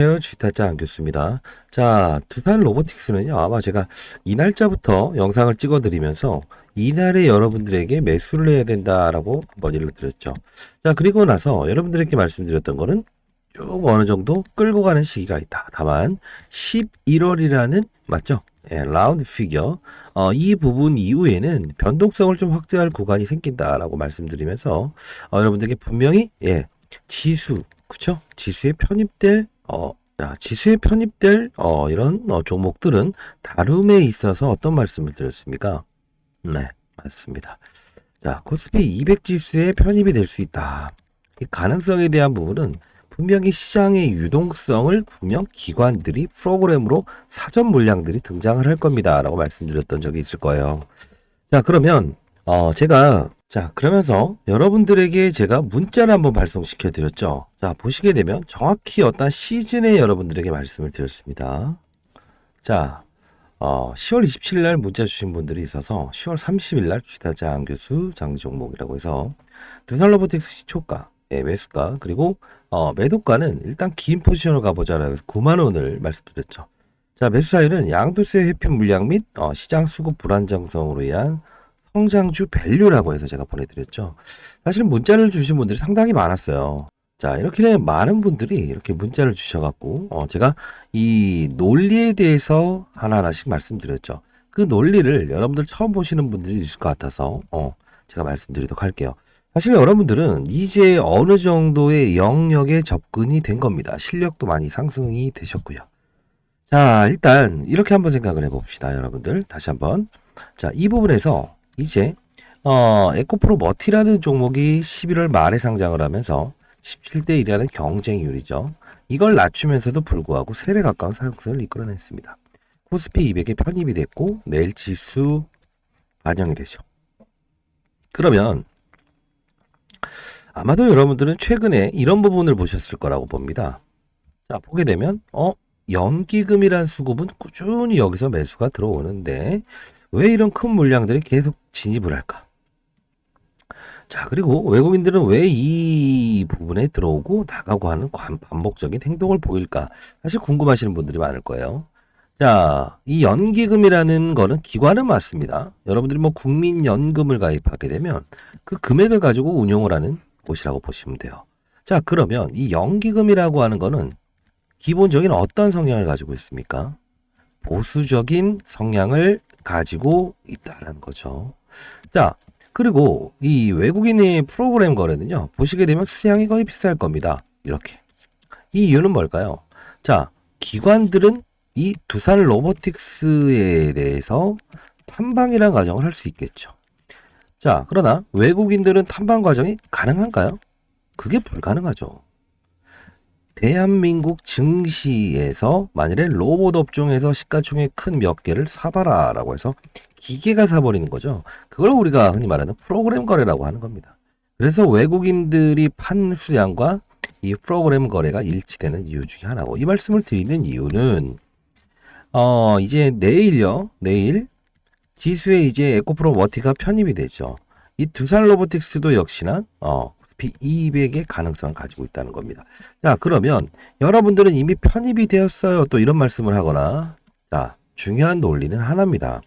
안녕하세요. 쥐타짜 안교수입니다. 자, 두산 로보틱스는요, 아마 제가 이 날짜부터 영상을 찍어드리면서 이날에 여러분들에게 매수를 해야 된다라고 한번 일러드렸죠. 자, 그리고 나서 여러분들에게 말씀드렸던 거는 쭉 어느 정도 끌고 가는 시기가 있다. 다만 11월이라는 맞죠? 예, 라운드 피겨. 이 부분 이후에는 변동성을 좀 확대할 구간이 생긴다라고 말씀드리면서 여러분들에게 분명히 지수, 그쵸? 지수에 편입될 이런 종목들은 다룸에 있어서 어떤 말씀을 드렸습니까? 네, 맞습니다. 자, 코스피 200 지수에 편입이 될 수 있다. 이 가능성에 대한 부분은 분명히 시장의 유동성을 분명 기관들이 프로그램으로 사전 물량들이 등장을 할 겁니다. 라고 말씀드렸던 적이 있을 거예요. 자, 그러면 그러면서 여러분들에게 제가 문자를 한번 발송시켜 드렸죠. 자, 보시게 되면 정확히 어떤 시즌에 여러분들에게 말씀을 드렸습니다. 자, 10월 27일 날 문자 주신 분들이 있어서 10월 30일 날 쥐타짜 안교수 장종목이라고 해서 두산 로보틱스 시초가, 매수가, 그리고 매도가는 일단 긴 포지션으로 가보자라고 해서 9만 원을 말씀드렸죠. 자, 매수 사이는 양도세 회피 물량 및 시장 수급 불안정성으로 인한 성장주 밸류라고 해서 제가 보내드렸죠. 사실 문자를 주신 분들이 상당히 많았어요. 자, 이렇게 많은 분들이 이렇게 문자를 주셔갖고, 제가 이 논리에 대해서 하나하나씩 말씀드렸죠. 그 논리를 여러분들 처음 보시는 분들이 있을 것 같아서, 제가 말씀드리도록 할게요. 사실 여러분들은 이제 어느 정도의 영역에 접근이 된 겁니다. 실력도 많이 상승이 되셨고요. 자, 일단 이렇게 한번 생각을 해봅시다, 여러분들. 다시 한번. 자, 이 부분에서 이제 에코프로 머티라는 종목이 11월 말에 상장을 하면서 17대 1이라는 경쟁률이죠. 이걸 낮추면서도 불구하고 3배 가까운 상승을 이끌어냈습니다. 코스피 200에 편입이 됐고 내일 지수 반영이 되죠. 그러면 아마도 여러분들은 최근에 이런 부분을 보셨을 거라고 봅니다. 자, 보게 되면 연기금이란 수급은 꾸준히 여기서 매수가 들어오는데 왜 이런 큰 물량들이 계속 진입을 할까? 자, 그리고 외국인들은 왜 이 부분에 들어오고 나가고 하는 반복적인 행동을 보일까? 사실 궁금하시는 분들이 많을 거예요. 자, 이 연기금이라는 거는 기관은 맞습니다. 여러분들이 뭐 국민연금을 가입하게 되면 그 금액을 가지고 운용을 하는 곳이라고 보시면 돼요. 자, 그러면 이 연기금이라고 하는 거는 기본적인 어떤 성향을 가지고 있습니까? 보수적인 성향을 가지고 있다는 거죠. 자, 그리고 이 외국인의 프로그램 거래는요, 보시게 되면 수량이 거의 비쌀 겁니다. 이렇게. 이 이유는 뭘까요? 자, 기관들은 이 두산 로보틱스에 대해서 탐방이라는 과정을 할 수 있겠죠. 자, 그러나 외국인들은 탐방 과정이 가능한가요? 그게 불가능하죠. 대한민국 증시에서 만일에 로봇 업종에서 시가총액 큰 몇 개를 사봐라 라고 해서 기계가 사버리는 거죠. 그걸 우리가 흔히 말하는 프로그램 거래라고 하는 겁니다. 그래서 외국인들이 판 수량과 이 프로그램 거래가 일치되는 이유 중에 하나고, 이 말씀을 드리는 이유는 이제 내일 지수에 이제 에코프로 머티가 편입이 되죠. 이 두산 로보틱스도 역시나 코스피 200의 가능성을 가지고 있다는 겁니다. 자, 그러면 여러분들은 이미 편입이 되었어요. 또 이런 말씀을 하거나, 자, 중요한 논리는 하나입니다.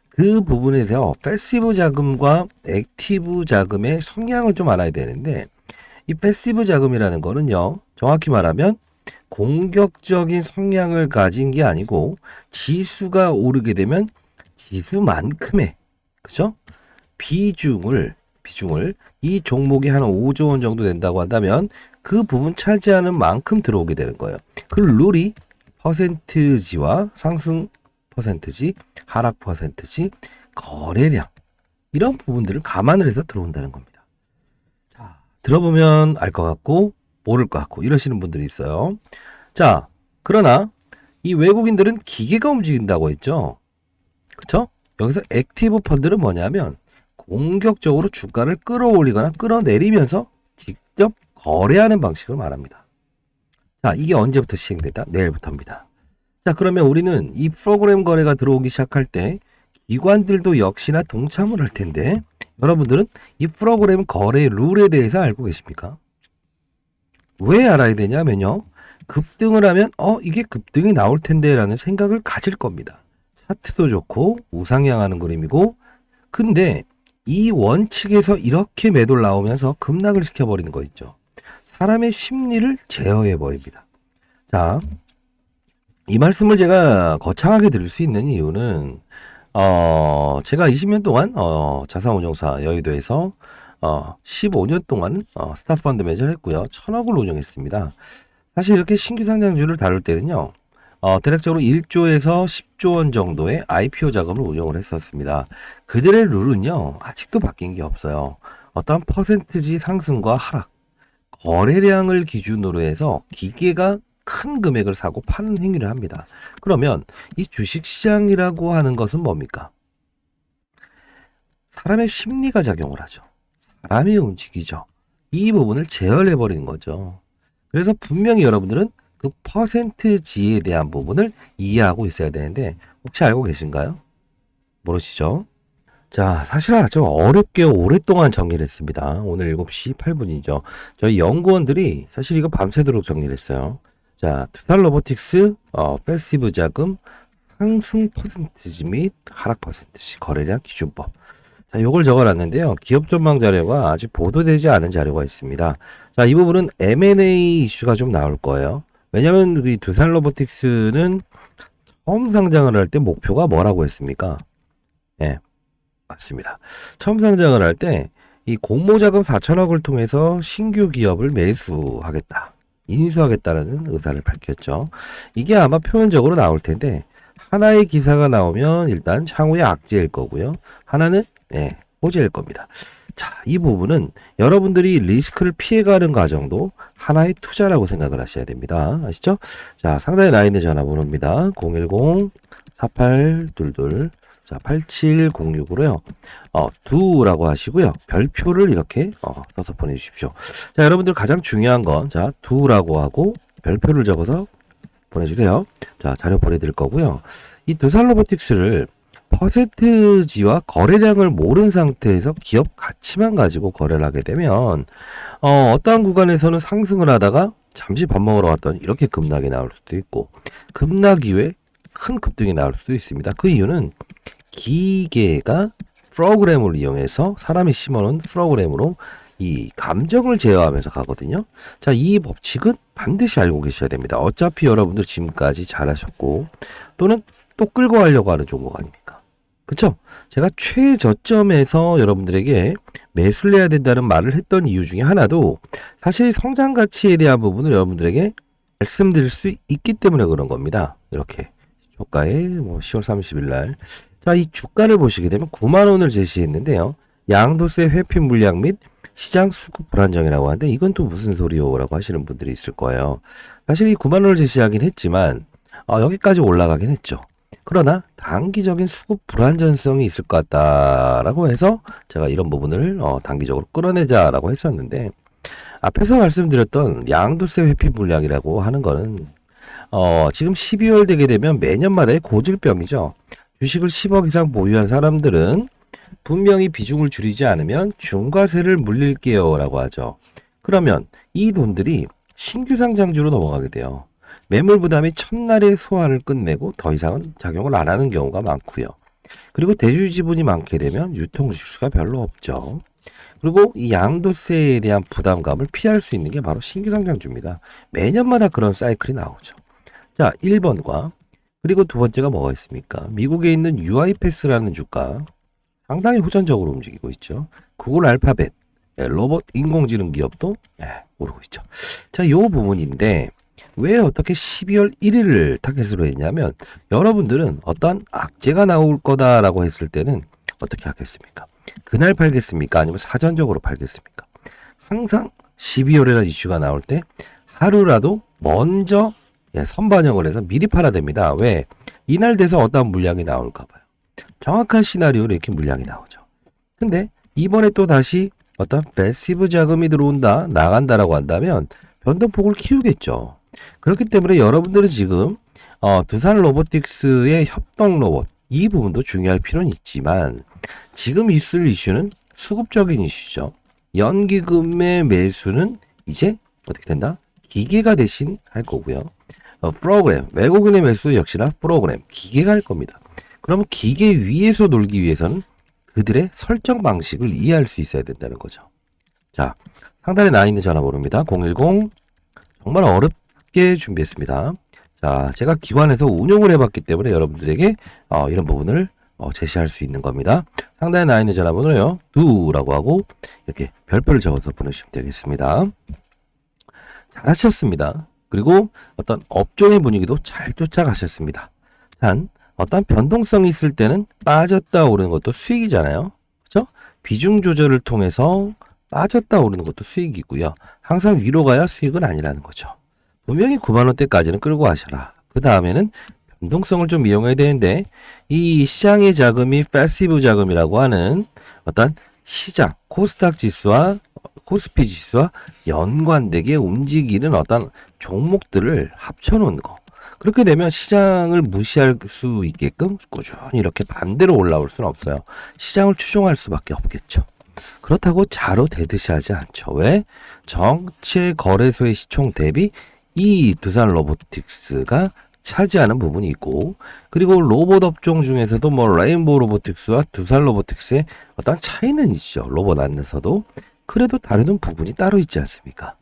그 부분에서 패시브 자금과 액티브 자금의 성향을 좀 알아야 되는데, 이 패시브 자금이라는 거는요, 정확히 말하면 공격적인 성향을 가진 게 아니고 지수가 오르게 되면 지수만큼의, 그죠? 비중을 이 종목이 한 5조 원 정도 된다고 한다면 그 부분 차지하는 만큼 들어오게 되는 거예요. 그 룰이 퍼센트지와 상승 퍼센트지, 하락 퍼센트지, 거래량, 이런 부분들을 감안을 해서 들어온다는 겁니다. 자, 들어보면 알 것 같고 모를 것 같고 이러시는 분들이 있어요. 자, 그러나 이 외국인들은 기계가 움직인다고 했죠. 그쵸? 여기서 액티브 펀드는 뭐냐면 공격적으로 주가를 끌어올리거나 끌어내리면서 직접 거래하는 방식을 말합니다. 자, 이게 언제부터 시행됐다? 내일부터입니다. 자, 그러면 우리는 이 프로그램 거래가 들어오기 시작할 때 기관들도 역시나 동참을 할 텐데, 여러분들은 이 프로그램 거래 룰에 대해서 알고 계십니까? 왜 알아야 되냐면요, 급등을 하면 이게 급등이 나올 텐데 라는 생각을 가질 겁니다. 차트도 좋고 우상향하는 그림이고, 근데 이 원칙에서 이렇게 매도를 나오면서 급락을 시켜버리는 거 있죠. 사람의 심리를 제어해 버립니다. 자, 이 말씀을 제가 거창하게 드릴 수 있는 이유는 제가 20년 동안 자산운용사 여의도에서 15년 동안 스타펀드 매니저를 했고요. 1,000억을 운용했습니다. 사실 이렇게 신규 상장주를 다룰 때는요. 대략적으로 1조에서 10조 원 정도의 IPO 자금을 운용을 했었습니다. 그들의 룰은요. 아직도 바뀐 게 없어요. 어떤 퍼센트지 상승과 하락, 거래량을 기준으로 해서 기계가 큰 금액을 사고 파는 행위를 합니다. 그러면 이 주식시장이라고 하는 것은 뭡니까? 사람의 심리가 작용을 하죠. 사람이 움직이죠. 이 부분을 제어해버리는 거죠. 그래서 분명히 여러분들은 그 퍼센트지에 대한 부분을 이해하고 있어야 되는데 혹시 알고 계신가요? 모르시죠? 자, 사실 아주 어렵게 오랫동안 정리를 했습니다. 오늘 7시 8분이죠. 저희 연구원들이 사실 이거 밤새도록 정리를 했어요. 자, 투살 로보틱스, 패시브 자금, 상승 퍼센티지 및 하락 퍼센티지, 거래량 기준법. 자, 요걸 적어놨는데요. 기업 전망 자료가 아직 보도되지 않은 자료가 있습니다. 자, 이 부분은 M&A 이슈가 좀 나올 거예요. 왜냐면 이 두산 로보틱스는 처음 상장을 할 때 목표가 뭐라고 했습니까? 예, 맞습니다. 처음 상장을 할 때 이 공모자금 4천억을 통해서 신규 기업을 매수하겠다. 인수하겠다는 의사를 밝혔죠. 이게 아마 표면적으로 나올 텐데 하나의 기사가 나오면 일단 향후에 악재일 거고요. 하나는 호재일 겁니다. 자, 이 부분은 여러분들이 리스크를 피해가는 과정도 하나의 투자라고 생각을 하셔야 됩니다. 아시죠? 자, 상단에 나 있는 전화번호입니다. 010-4822 자, 8706으로요. 두라고 하시고요. 별표를 이렇게 써서 보내주십시오. 자, 여러분들 가장 중요한 건 자, 두라고 하고 별표를 적어서 보내주세요. 자, 자료 보내드릴 거고요. 이 두산 로보틱스를 퍼센트지와 거래량을 모른 상태에서 기업 가치만 가지고 거래를 하게 되면 어떠한 구간에서는 상승을 하다가 잠시 밥 먹으러 갔더니 이렇게 급락이 나올 수도 있고 급락 이후에 큰 급등이 나올 수도 있습니다. 그 이유는 기계가 프로그램을 이용해서 사람이 심어놓은 프로그램으로 이 감정을 제어하면서 가거든요. 자, 이 법칙은 반드시 알고 계셔야 됩니다. 어차피 여러분들 지금까지 잘하셨고 또는 또 끌고 가려고 하는 종목 아닙니까? 그쵸? 제가 최저점에서 여러분들에게 매수를 해야 된다는 말을 했던 이유 중에 하나도 사실 성장 가치에 대한 부분을 여러분들에게 말씀드릴 수 있기 때문에 그런 겁니다. 이렇게 주가에 10월 30일 날. 자, 이 주가를 보시게 되면 9만 원을 제시했는데요. 양도세 회피 물량 및 시장 수급 불안정이라고 하는데 이건 또 무슨 소리요라고 하시는 분들이 있을 거예요. 사실 이 9만 원을 제시하긴 했지만 여기까지 올라가긴 했죠. 그러나 단기적인 수급 불안전성이 있을 것 같다라고 해서 제가 이런 부분을 단기적으로 끌어내자라고 했었는데 앞에서 말씀드렸던 양도세 회피 물량이라고 하는 거는 지금 12월 되게 되면 매년마다의 고질병이죠. 주식을 10억 이상 보유한 사람들은 분명히 비중을 줄이지 않으면 중과세를 물릴게요 라고 하죠. 그러면 이 돈들이 신규 상장주로 넘어가게 돼요. 매물 부담이 첫날에 소화를 끝내고 더 이상은 작용을 안 하는 경우가 많고요. 그리고 대주 지분이 많게 되면 유통 수수가 별로 없죠. 그리고 이 양도세에 대한 부담감을 피할 수 있는 게 바로 신규 상장주입니다. 매년마다 그런 사이클이 나오죠. 자, 1번과 그리고 두 번째가 뭐가 있습니까? 미국에 있는 UiPath라는 주가 상당히 호전적으로 움직이고 있죠. 구글 알파벳, 로봇 인공지능 기업도 오르고 있죠. 자, 요 부분인데 왜 어떻게 12월 1일을 타겟으로 했냐면 여러분들은 어떤 악재가 나올 거다라고 했을 때는 어떻게 하겠습니까? 그날 팔겠습니까? 아니면 사전적으로 팔겠습니까? 항상 12월이라는 이슈가 나올 때 하루라도 먼저 선반영을 해서 미리 팔아야 됩니다. 왜? 이날 돼서 어떤 물량이 나올까 봐요. 정확한 시나리오로 이렇게 물량이 나오죠. 근데 이번에 또 다시 어떤 패시브 자금이 들어온다, 나간다라고 한다면 변동폭을 키우겠죠. 그렇기 때문에 여러분들은 지금 두산 로보틱스의 협동 로봇 이 부분도 중요할 필요는 있지만 지금 있을 이슈는 수급적인 이슈죠. 연기금의 매수는 이제 어떻게 된다? 기계가 대신 할 거고요. 프로그램, 외국인의 매수 역시나 프로그램, 기계가 할 겁니다. 그러면 기계 위에서 놀기 위해서는 그들의 설정 방식을 이해할 수 있어야 된다는 거죠. 자, 상단에 나와 있는 전화번호입니다. 010. 정말 어렵게 준비했습니다. 자, 제가 기관에서 운용을 해봤기 때문에 여러분들에게 이런 부분을 제시할 수 있는 겁니다. 상단에 나와 있는 전화번호요. do라고 하고 이렇게 별표를 적어서 보내주시면 되겠습니다. 잘하셨습니다. 그리고 어떤 업종의 분위기도 잘 쫓아가셨습니다. 단 어떤 변동성이 있을 때는 빠졌다 오르는 것도 수익이잖아요. 그렇죠? 비중 조절을 통해서 빠졌다 오르는 것도 수익이고요. 항상 위로 가야 수익은 아니라는 거죠. 분명히 9만원대까지는 끌고 가셔라. 그 다음에는 변동성을 좀 이용해야 되는데 이 시장의 자금이 패시브 자금이라고 하는 어떤 시장 코스닥 지수와 코스피 지수와 연관되게 움직이는 어떤 종목들을 합쳐놓은 거. 그렇게 되면 시장을 무시할 수 있게끔 꾸준히 이렇게 반대로 올라올 수는 없어요. 시장을 추종할 수밖에 없겠죠. 그렇다고 자로 대듯이 하지 않죠. 왜? 전체 거래소의 시총 대비 이 두산 로보틱스가 차지하는 부분이 있고, 그리고 로봇 업종 중에서도 뭐 레인보우 로보틱스와 두산 로보틱스의 어떤 차이는 있죠. 로봇 안에서도. 그래도 다루는 부분이 따로 있지 않습니까?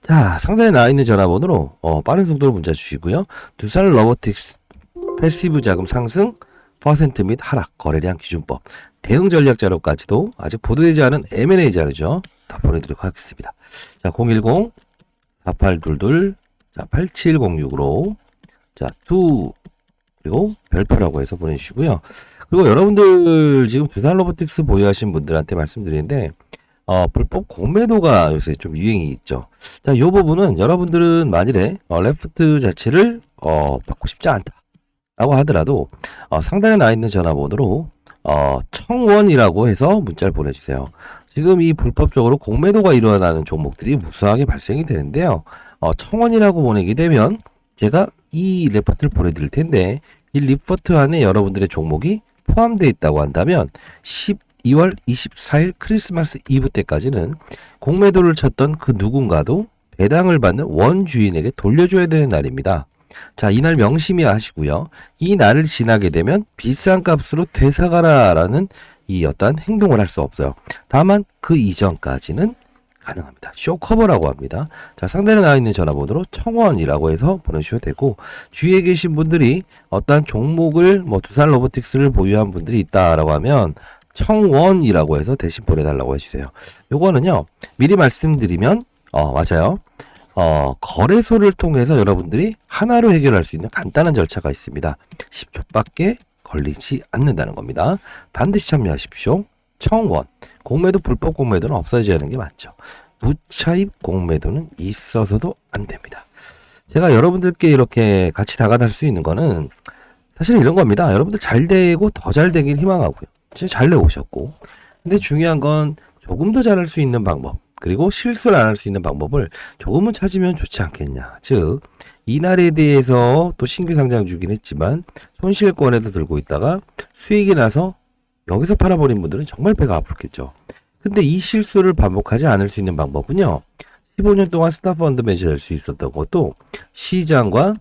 자, 상단에 나와 있는 전화번호로 빠른 속도로 문자 주시고요. 두산 로보틱스 패시브 자금 상승 퍼센트 및 하락 거래량 기준법 대응 전략 자료까지도 아직 보도되지 않은 M&A 자료죠. 다 보내드리도록 하겠습니다. 자, 010-4822 8706으로 자, 그리고 별표라고 해서 보내주시고요. 그리고 여러분들 지금 두산 로보틱스 보유하신 분들한테 말씀드리는데 불법 공매도가 요새 좀 유행이 있죠. 자, 이 부분은 여러분들은 만일에 레프트 자체를 받고 싶지 않다라고 하더라도 상단에 나와 있는 전화번호로 청원이라고 해서 문자를 보내주세요. 지금 이 불법적으로 공매도가 일어나는 종목들이 무수하게 발생이 되는데요. 청원이라고 보내게 되면 제가 이 레포트를 보내드릴 텐데 이 리포트 안에 여러분들의 종목이 포함되어 있다고 한다면 12월 24일 크리스마스 이브 때까지는 공매도를 쳤던 그 누군가도 배당을 받는 원주인에게 돌려줘야 되는 날입니다. 자, 이날 명심히 하시고요. 이 날을 지나게 되면 비싼 값으로 되사가라라는 이 어떤 행동을 할 수 없어요. 다만 그 이전까지는 가능합니다. 쇼커버라고 합니다. 자, 상단에 나와 있는 전화번호로 청원이라고 해서 보내주셔도 되고, 주위에 계신 분들이 어떤 종목을 뭐 두산 로보틱스를 보유한 분들이 있다라고 하면 청원이라고 해서 대신 보내달라고 해주세요. 요거는요, 미리 말씀드리면 맞아요. 거래소를 통해서 여러분들이 하나로 해결할 수 있는 간단한 절차가 있습니다. 10초밖에 걸리지 않는다는 겁니다. 반드시 참여하십시오. 청원. 공매도 불법 공매도는 없어져야 하는 게 맞죠. 무차입 공매도는 있어서도 안 됩니다. 제가 여러분들께 이렇게 같이 다가갈 수 있는 거는 사실 이런 겁니다. 여러분들 잘 되고 더 잘 되길 희망하고요. 진짜 잘 내오셨고. 근데 중요한 건 조금 더 잘할 수 있는 방법, 그리고 실수를 안 할 수 있는 방법을 조금은 찾으면 좋지 않겠냐. 즉, 이날에 대해서 또 신규 상장 주긴 했지만 손실권에도 들고 있다가 수익이 나서 여기서 팔아버린 분들은 정말 배가 아프겠죠. 근데 이 실수를 반복하지 않을 수 있는 방법은요. 15년 동안 스타펀드 매진할 수 있었던 것도 시장과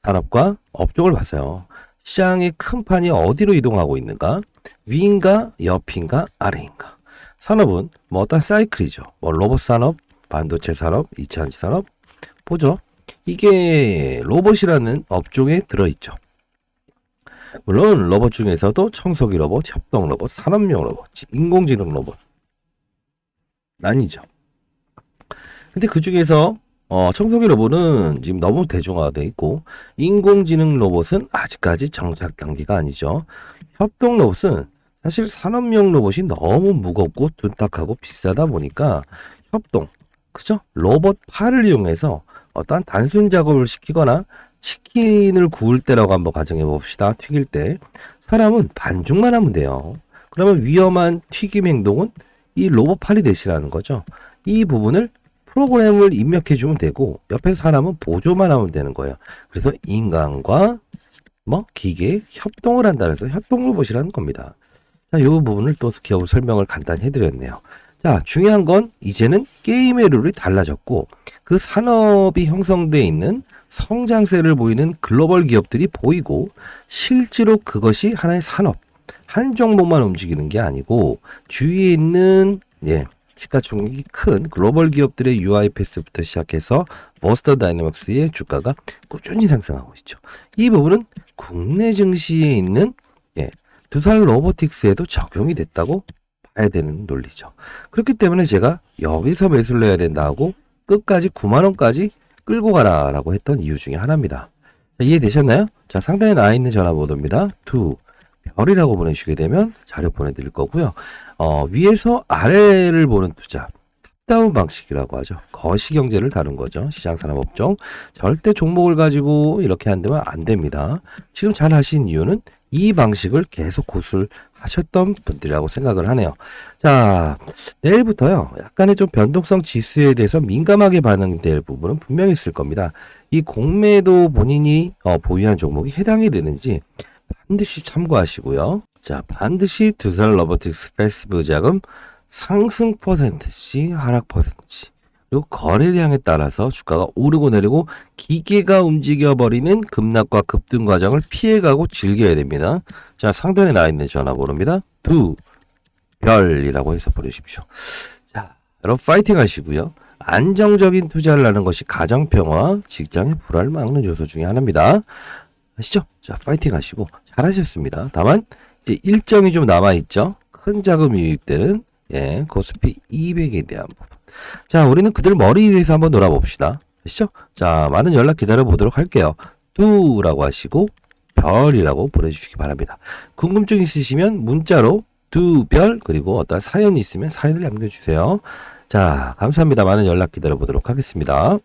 산업과 업종을 봤어요. 시장의 큰 판이 어디로 이동하고 있는가? 위인가? 옆인가? 아래인가? 산업은 뭐 어떤 사이클이죠. 뭐 로봇 산업, 반도체 산업, 2차전지 산업 보죠. 이게 로봇이라는 업종에 들어있죠. 물론 로봇 중에서도 청소기 로봇, 협동 로봇, 산업용 로봇, 인공지능 로봇 나뉘죠. 근데 그 중에서 청소기 로봇은 지금 너무 대중화되어 있고, 인공지능 로봇은 아직까지 정착 단계가 아니죠. 협동 로봇은 사실 산업용 로봇이 너무 무겁고 둔탁하고 비싸다 보니까 협동, 그죠? 로봇 팔을 이용해서 어떤 단순 작업을 시키거나 치킨을 구울 때라고 한번 가정해 봅시다. 튀길 때 사람은 반죽만 하면 돼요. 그러면 위험한 튀김 행동은 이 로봇 팔이 대신하는 거죠. 이 부분을 프로그램을 입력해 주면 되고 옆에 사람은 보조만 하면 되는 거예요. 그래서 인간과 뭐 기계 협동을 한다 해서 협동 로봇이라는 겁니다. 자, 이 부분을 또 기업을 설명을 간단히 해드렸네요. 자, 중요한 건 이제는 게임의 룰이 달라졌고 그 산업이 형성돼 있는 성장세를 보이는 글로벌 기업들이 보이고 실제로 그것이 하나의 산업, 한 종목만 움직이는 게 아니고 주위에 있는 시가총액이 큰 글로벌 기업들의 UiPath부터 시작해서 버스터 다이내믹스의 주가가 꾸준히 상승하고 있죠. 이 부분은 국내 증시에 있는 두산 로보틱스에도 적용이 됐다고 봐야 되는 논리죠. 그렇기 때문에 제가 여기서 매수를 해야 된다고 끝까지 9만 원까지 끌고 가라라고 했던 이유 중에 하나입니다. 자, 이해되셨나요? 자, 상단에 나와 있는 전화번호입니다. 별이라고 보내주시게 되면 자료 보내드릴 거고요. 위에서 아래를 보는 투자, 탑다운 방식이라고 하죠. 거시경제를 다룬 거죠. 시장산업업종. 절대 종목을 가지고 이렇게 한다면 안 됩니다. 지금 잘 하신 이유는 이 방식을 계속 고수하셨던 분들이라고 생각을 하네요. 자, 내일부터요. 약간의 좀 변동성 지수에 대해서 민감하게 반응될 부분은 분명히 있을 겁니다. 이 공매도 본인이 보유한 종목이 해당이 되는지 반드시 참고하시고요. 자, 반드시 두산 로보틱스 패시브 자금 상승 퍼센트지 하락 퍼센트지 그리고 거래량에 따라서 주가가 오르고 내리고 기계가 움직여버리는 급락과 급등 과정을 피해가고 즐겨야 됩니다. 자, 상단에 나와 있는 전화번호입니다. 별이라고 해서 보내주십시오. 자, 여러분 파이팅 하시고요. 안정적인 투자를 하는 것이 가정평화, 직장의 불화를 막는 요소 중에 하나입니다. 아시죠? 자, 파이팅 하시고 잘하셨습니다. 다만 이제 일정이 좀 남아있죠. 큰 자금이 유입되는 코스피 200에 대한 부분. 자, 우리는 그들 머리 위에서 한번 놀아봅시다. 아시죠? 자, 많은 연락 기다려 보도록 할게요. 두라고 하시고 별이라고 보내주시기 바랍니다. 궁금증 있으시면 문자로 두별 그리고 어떤 사연이 있으면 사연을 남겨주세요. 자, 감사합니다. 많은 연락 기다려 보도록 하겠습니다.